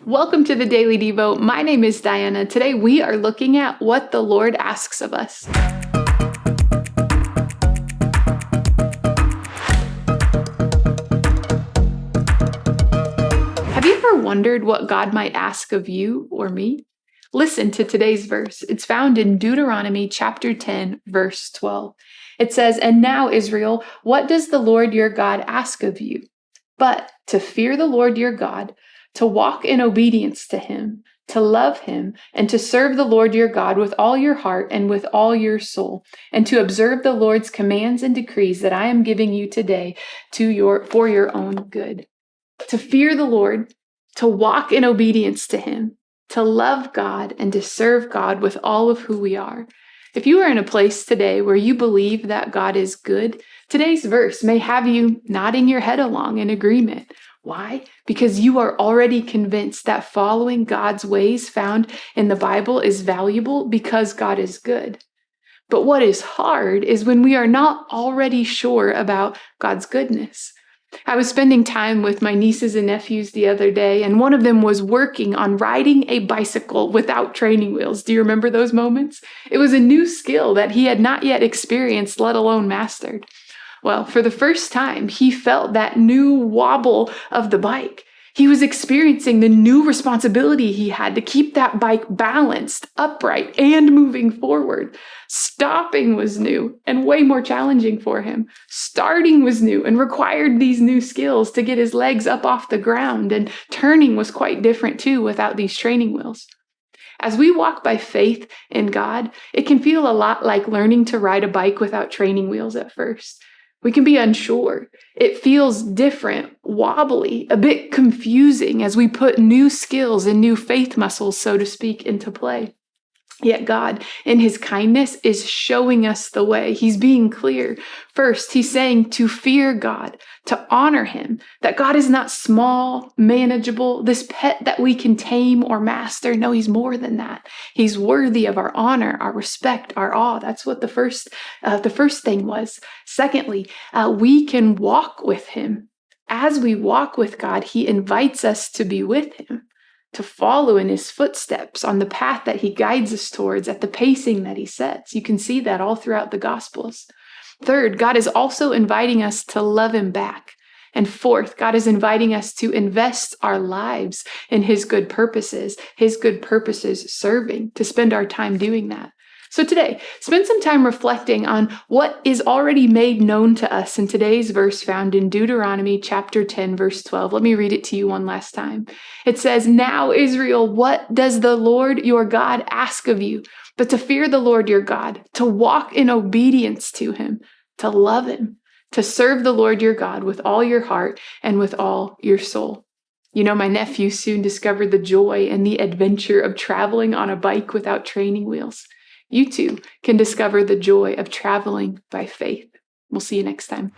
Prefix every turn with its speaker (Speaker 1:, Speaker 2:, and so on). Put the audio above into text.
Speaker 1: Welcome to the Daily Devo. My name is Diana. Today we are looking at what the Lord asks of us. Have you ever wondered what God might ask of you or me? Listen to today's verse. It's found in Deuteronomy chapter 10, verse 12. It says, "And now, Israel, what does the Lord your God ask of you? But to fear the Lord your God, to walk in obedience to him, to love him, and to serve the Lord your God with all your heart and with all your soul, and to observe the Lord's commands and decrees that I am giving you today for your own good." To fear the Lord, to walk in obedience to him, to love God, and to serve God with all of who we are. If you are in a place today where you believe that God is good, today's verse may have you nodding your head along in agreement. Why? Because you are already convinced that following God's ways found in the Bible is valuable because God is good. But what is hard is when we are not already sure about God's goodness. I was spending time with my nieces and nephews the other day, and one of them was working on riding a bicycle without training wheels. Do you remember those moments? It was a new skill that he had not yet experienced, let alone mastered. Well, for the first time, he felt that new wobble of the bike. He was experiencing the new responsibility he had to keep that bike balanced, upright, and moving forward. Stopping was new and way more challenging for him. Starting was new and required these new skills to get his legs up off the ground, and turning was quite different too without these training wheels. As we walk by faith in God, it can feel a lot like learning to ride a bike without training wheels at first. We can be unsure. It feels different, wobbly, a bit confusing as we put new skills and new faith muscles, so to speak, into play. Yet God, in his kindness, is showing us the way. He's being clear. First, he's saying to fear God, to honor him, that God is not small, manageable, this pet that we can tame or master. No, he's more than that. He's worthy of our honor, our respect, our awe. That's what the first thing was. Secondly, we can walk with him. As we walk with God, he invites us to be with him, to follow in his footsteps on the path that he guides us towards at the pacing that he sets. You can see that all throughout the Gospels. Third, God is also inviting us to love him back. And fourth, God is inviting us to invest our lives in his good purposes serving, to spend our time doing that. So today, spend some time reflecting on what is already made known to us in today's verse found in Deuteronomy chapter 10, verse 12. Let me read it to you one last time. It says, "Now, Israel, what does the Lord your God ask of you? But to fear the Lord your God, to walk in obedience to him, to love him, to serve the Lord your God with all your heart and with all your soul." You know, my nephew soon discovered the joy and the adventure of traveling on a bike without training wheels. You too can discover the joy of traveling by faith. We'll see you next time.